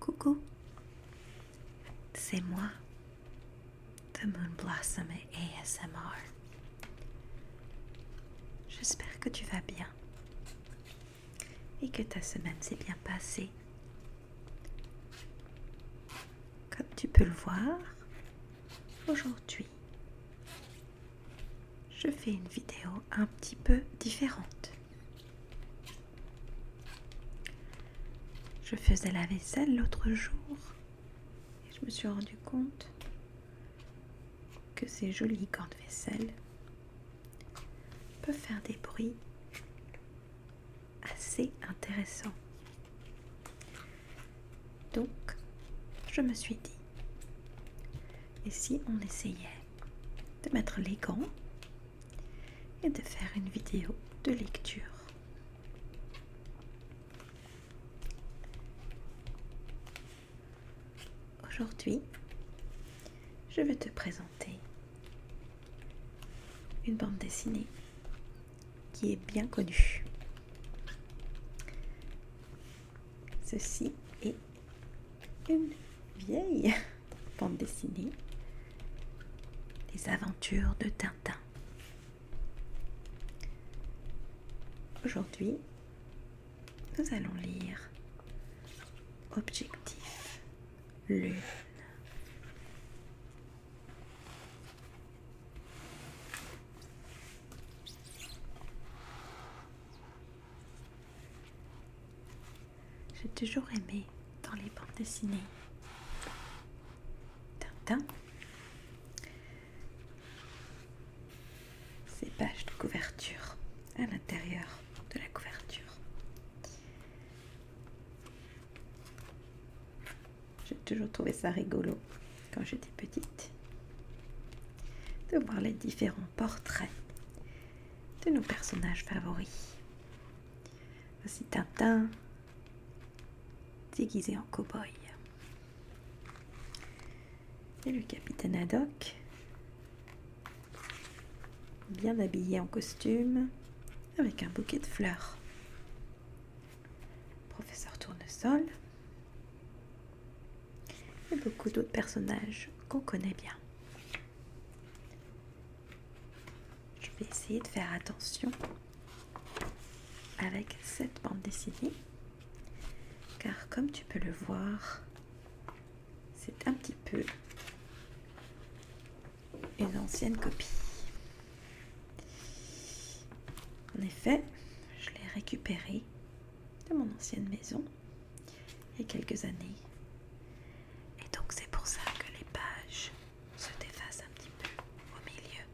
Coucou, c'est moi, The Moon Blossom ASMR. J'espère que tu vas bien et que ta semaine s'est bien passée. Comme tu peux le voir, aujourd'hui, je fais une vidéo un petit peu différente. Je faisais la vaisselle l'autre jour et je me suis rendu compte que ces jolis gants de vaisselle peuvent faire des bruits assez intéressants. Donc, je me suis dit, et si on essayait de mettre les gants et de faire une vidéo de lecture? Aujourd'hui, je vais te présenter une bande dessinée qui est bien connue. Ceci est une vieille bande dessinée, Les Aventures de Tintin. Aujourd'hui, nous allons lire Objectif Lune. J'ai toujours aimé dans les bandes dessinées Tintin ces pages de couverture à l'intérieur de la couverture. J'ai toujours trouvé ça rigolo quand j'étais petite de voir les différents portraits de nos personnages favoris. Voici Tintin déguisé en cow-boy et le capitaine Haddock bien habillé en costume avec un bouquet de fleurs. Professeur Tournesol et beaucoup d'autres personnages qu'on connaît bien. Je vais essayer de faire attention avec cette bande dessinée car comme tu peux le voir, c'est un petit peu une ancienne copie. En effet, je l'ai récupérée de mon ancienne maison il y a quelques années. Et donc c'est pour ça que les pages se défacent un petit peu au milieu.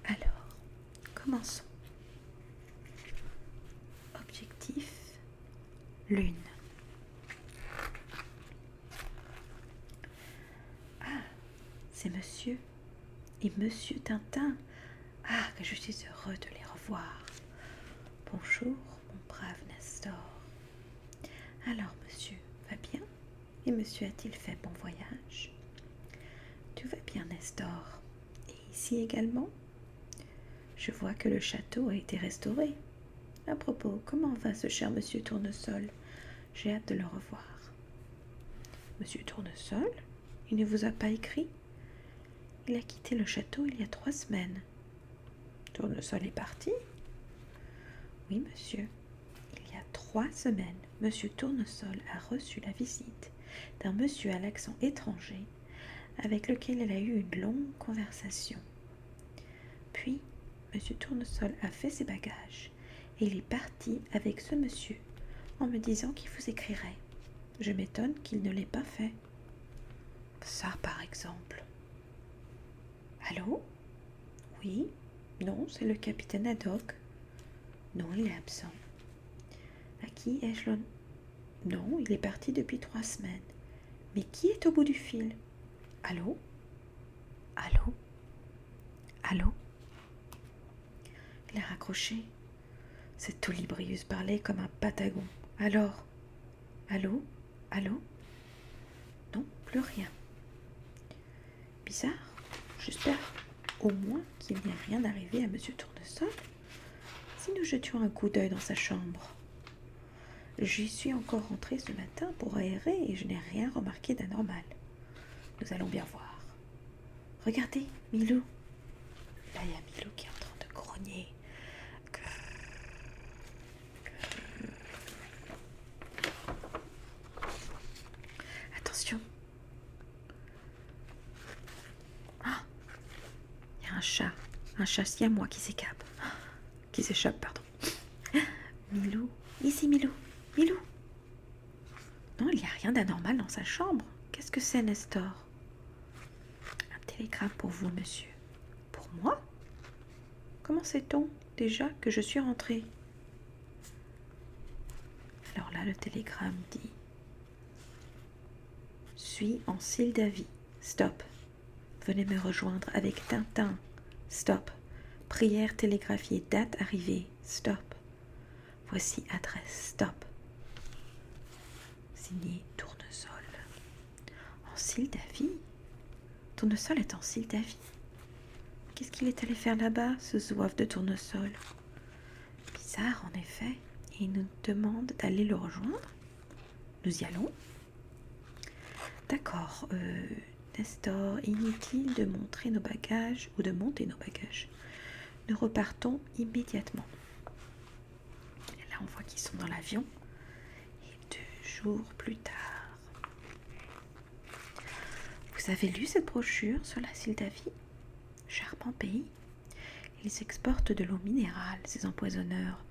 Alors, commençons. Objectif Lune. Ah, c'est monsieur et monsieur Tintin. Ah, que je suis heureux de les revoir. Bonjour, mon brave Nestor. Alors, monsieur va bien? Et monsieur a-t-il fait bon voyage? Tout va bien, Nestor. Et ici également? Je vois que le château a été restauré. À propos, comment va ce cher monsieur Tournesol? J'ai hâte de le revoir. Monsieur Tournesol? Il ne vous a pas écrit? Il a quitté le château il y a 3 semaines. Tournesol est parti? Oui, monsieur. Il y a 3 semaines, monsieur Tournesol a reçu la visite d'un monsieur à l'accent étranger avec lequel il a eu une longue conversation. Puis, monsieur Tournesol a fait ses bagages et il est parti avec ce monsieur en me disant qu'il vous écrirait. Je m'étonne qu'il ne l'ait pas fait. Ça, par exemple. Allô? Oui? Non, c'est le capitaine Haddock. Non, il est absent. À qui ai-je l'honneur? Non, il est parti depuis 3 semaines. Mais qui est au bout du fil? Allô? Allô? Allô? Il a raccroché. Cet Olibrius parlait comme un patagon. Alors? Allô? Allô? Non, plus rien. Bizarre. J'espère au moins qu'il n'y a rien arrivé à monsieur Tournesol si nous jetions un coup d'œil dans sa chambre. J'y suis encore rentrée ce matin pour aérer et je n'ai rien remarqué d'anormal. Nous allons bien voir. Regardez, Milou. Là, il y a Milou qui est en train de grogner. Attention. Ah, il y a un chat siamois qui s'échappe. Qui s'échappe, pardon. Milou, ici Milou, Milou. Non, il n'y a rien d'anormal dans sa chambre. Qu'est-ce que c'est, Nestor? Un télégramme pour vous, monsieur. Pour moi? Comment sait-on déjà que je suis rentrée? Alors là, le télégramme dit: suis en Sildavie. Stop. Venez me rejoindre avec Tintin. Stop. Prière télégraphiée. Date arrivée. Stop. Voici adresse. Stop. Signé Tournesol. En Sildavie? Tournesol est en Sildavie. Qu'est-ce qu'il est allé faire là-bas, ce zouave de Tournesol? Bizarre, en effet. Et il nous demande d'aller le rejoindre. Nous y allons. D'accord. Nestor, inutile de montrer nos bagages ou de monter nos bagages. Nous repartons immédiatement. Et là, on voit qu'ils sont dans l'avion. Et 2 jours plus tard. Vous avez lu cette brochure sur la Sildavie? Charmant pays. Ils exportent de l'eau minérale, ces empoisonneurs.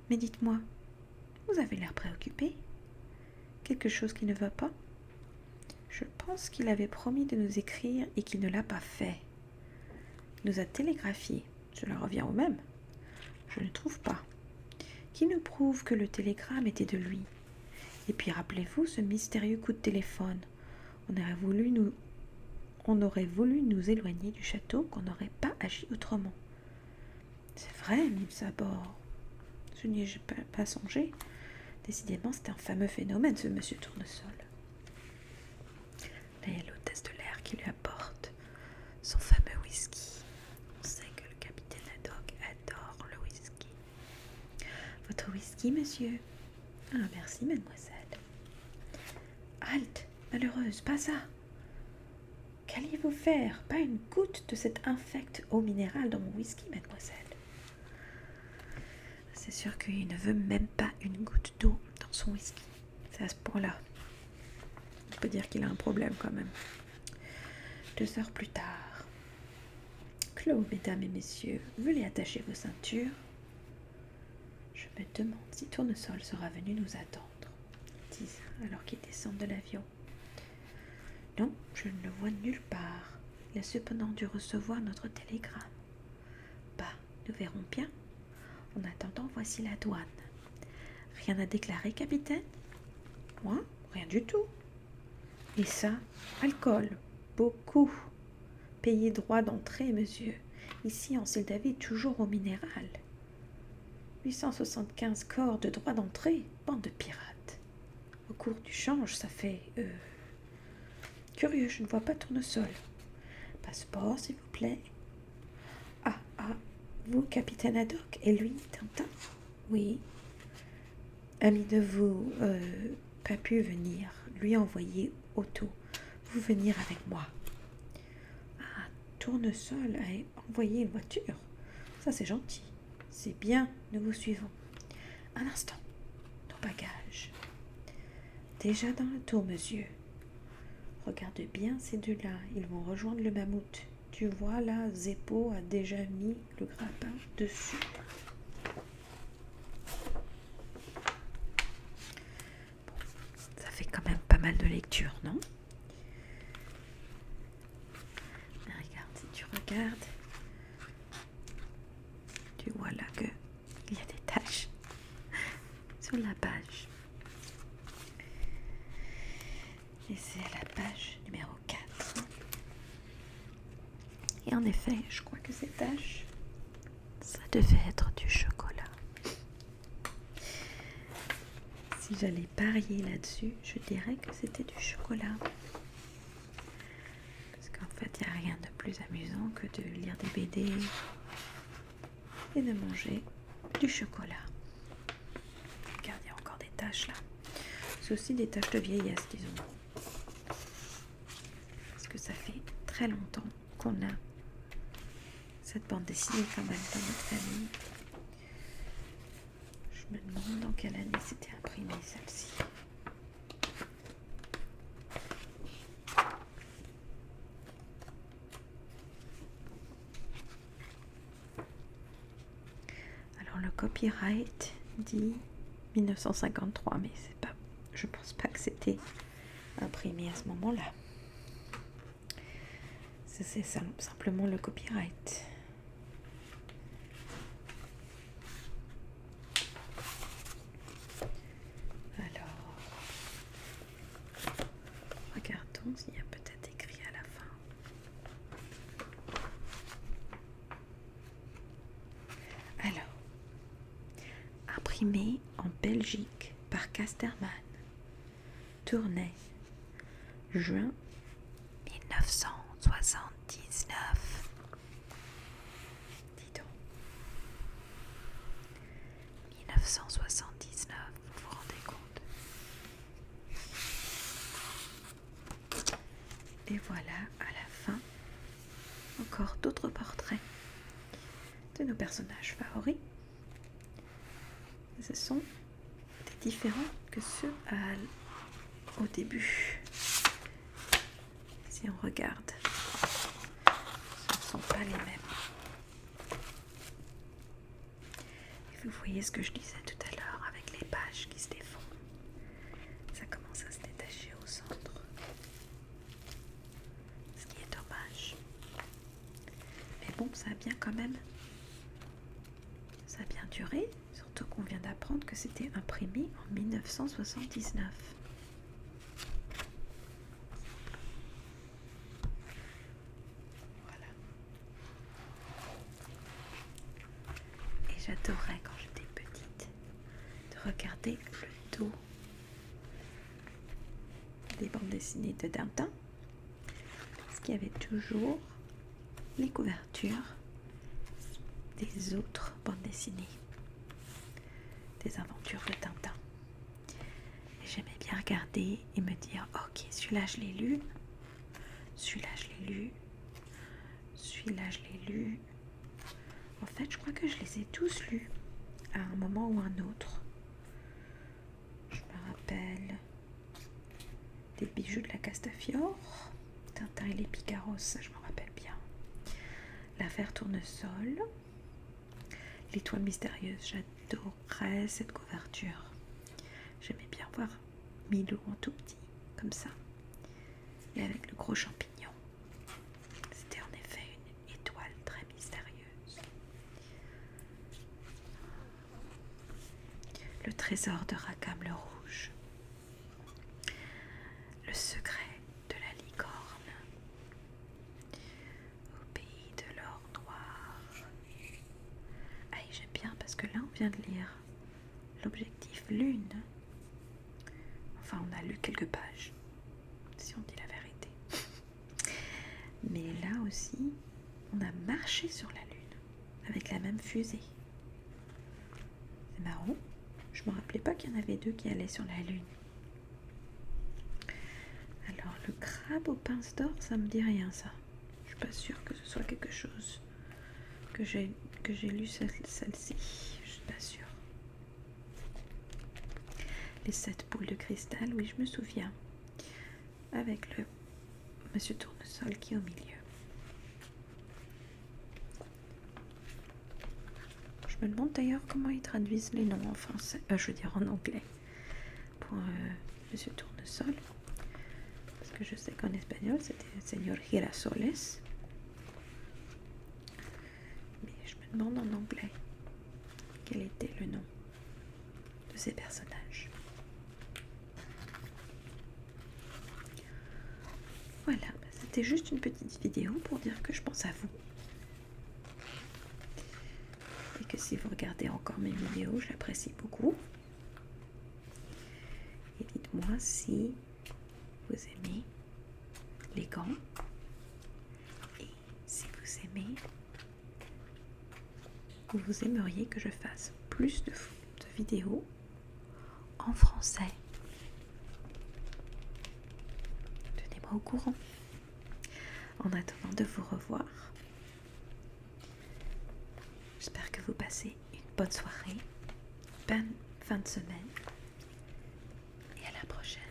Mais dites-moi, vous avez l'air préoccupé. Quelque chose qui ne va pas? Je pense qu'il avait promis de nous écrire et qu'il ne l'a pas fait. Il nous a télégraphié. Cela revient au même. Je ne trouve pas. Qui nous prouve que le télégramme était de lui? Et puis rappelez-vous ce mystérieux coup de téléphone. On aurait voulu nous éloigner du château, qu'on n'aurait pas agi autrement. C'est vrai, Mille Sabor. Je n'y ai pas songé. Décidément, c'était un fameux phénomène, ce monsieur Tournesol. Là, il y a l'hôtesse de l'air qui lui apporte son fameux whisky. On sait que le capitaine Haddock adore le whisky. Votre whisky, monsieur? Ah, merci, mademoiselle. Halte, malheureuse, pas ça. Qu'alliez-vous faire? Pas une goutte de cette infecte eau minérale dans mon whisky, mademoiselle. C'est sûr qu'il ne veut même pas une goutte d'eau dans son whisky. C'est à ce point-là. On peut dire qu'il a un problème quand même. 2 heures plus tard. Clos, mesdames et messieurs, veuillez attacher vos ceintures. Je me demande si Tournesol sera venu nous attendre, disent alors qu'ils descendent de l'avion. Non, je ne le vois nulle part. Il a cependant dû recevoir notre télégramme. Bah, nous verrons bien. En attendant, voici la douane. Rien à déclarer, capitaine? Moi, rien du tout. Et ça, alcool, beaucoup. Payez droit d'entrée, monsieur. Ici, en Sildavie, toujours au minéral. 875 corps de droit d'entrée, bande de pirates. Au cours du change, ça fait... Curieux, je ne vois pas Tournesol. Passeport, s'il vous plaît. Ah, vous, capitaine Haddock, et lui, Tintin? Oui. Ami de vous, pas pu venir. Lui envoyer auto. Vous venir avec moi. Ah, Tournesol a envoyé une voiture. Ça, c'est gentil. C'est bien, nous vous suivons. Un instant. Nos bagages. Déjà dans la tour, monsieur. Regarde bien ces deux-là, ils vont rejoindre le mammouth. Tu vois là, Zeppo a déjà mis le grappin dessus. Bon, ça fait quand même pas mal de lecture, non? Mais regarde, si tu regardes, tu vois là que il y a des taches sur la page. Et c'est la page numéro 4. Et en effet, je crois que ces taches, ça devait être du chocolat. Si j'allais parier là-dessus, je dirais que c'était du chocolat. Parce qu'en fait, il n'y a rien de plus amusant que de lire des BD et de manger du chocolat. Regarde, il y a encore des taches. taches là. C'est aussi des taches de vieillesse, disons. Parce que ça fait très longtemps qu'on a cette bande dessinée quand même dans notre famille. Je me demande dans quelle année c'était imprimé celle-ci. Alors le copyright dit 1953, mais c'est pas, je pense pas que c'était imprimé à ce moment-là. C'est simplement le copyright. Alors, regardons s'il y a peut-être écrit à la fin. Alors, imprimé en Belgique par Casterman, Tournai, juin 1979. Dis donc. 1979, vous vous rendez compte? Et voilà, à la fin, encore d'autres portraits de nos personnages favoris. Ce sont des différents que ceux au début. Si on regarde, ce ne sont pas les mêmes. Et vous voyez ce que je disais tout à l'heure avec les pages qui se défont. Ça commence à se détacher au centre. Ce qui est dommage. Mais bon, ça a bien quand même. Ça a bien duré. Surtout qu'on vient d'apprendre que c'était imprimé en 1979. J'adorais quand j'étais petite de regarder le dos des bandes dessinées de Tintin, parce qu'il y avait toujours les couvertures des autres bandes dessinées, des aventures de Tintin. Et j'aimais bien regarder et me dire, ok, celui-là je l'ai lu, celui-là je l'ai lu, celui-là je l'ai lu. En fait, je crois que je les ai tous lus à un moment ou un autre. Je me rappelle des bijoux de la Castafiore, Tintin et les Picaros, ça je me rappelle bien. L'affaire Tournesol, l'étoile mystérieuse, j'adorais cette couverture. J'aimais bien voir Milou en tout petit, comme ça, et avec le gros champignon. C'était en effet une étoile très mystérieuse. Le trésor de Rackham le Rouge. Le secret de la licorne. Au pays de l'or noir. Ah, j'aime bien parce que là on vient de lire l'objectif lune. Enfin, on a lu quelques pages, si on dit la vérité. Mais là aussi, on a marché sur la lune avec la même fusée. C'est marrant. Je me rappelais pas qu'il y en avait deux qui allaient sur la lune. Alors, le crabe aux pinces d'or, ça me dit rien, ça. Je suis pas sûre que ce soit quelque chose que j'ai lu celle-ci. Je suis pas sûre. Les 7 boules de cristal, oui, je me souviens. Avec le Monsieur Tournesol qui est au milieu. Je me demande d'ailleurs comment ils traduisent les noms en français, je veux dire en anglais, pour Monsieur Tournesol. Parce que je sais qu'en espagnol, c'était le Señor Girasoles. Mais je me demande en anglais quel était le nom de ces personnages. Voilà, c'était juste une petite vidéo pour dire que je pense à vous. Et que si vous regardez encore mes vidéos, je l'apprécie beaucoup. Et dites-moi si vous aimez les gants et si vous aimez ou vous aimeriez que je fasse plus de vidéos en en français. Tenez-moi au courant. En attendant de vous revoir, j'espère que vous passez une bonne soirée, bonne fin de semaine et à la prochaine.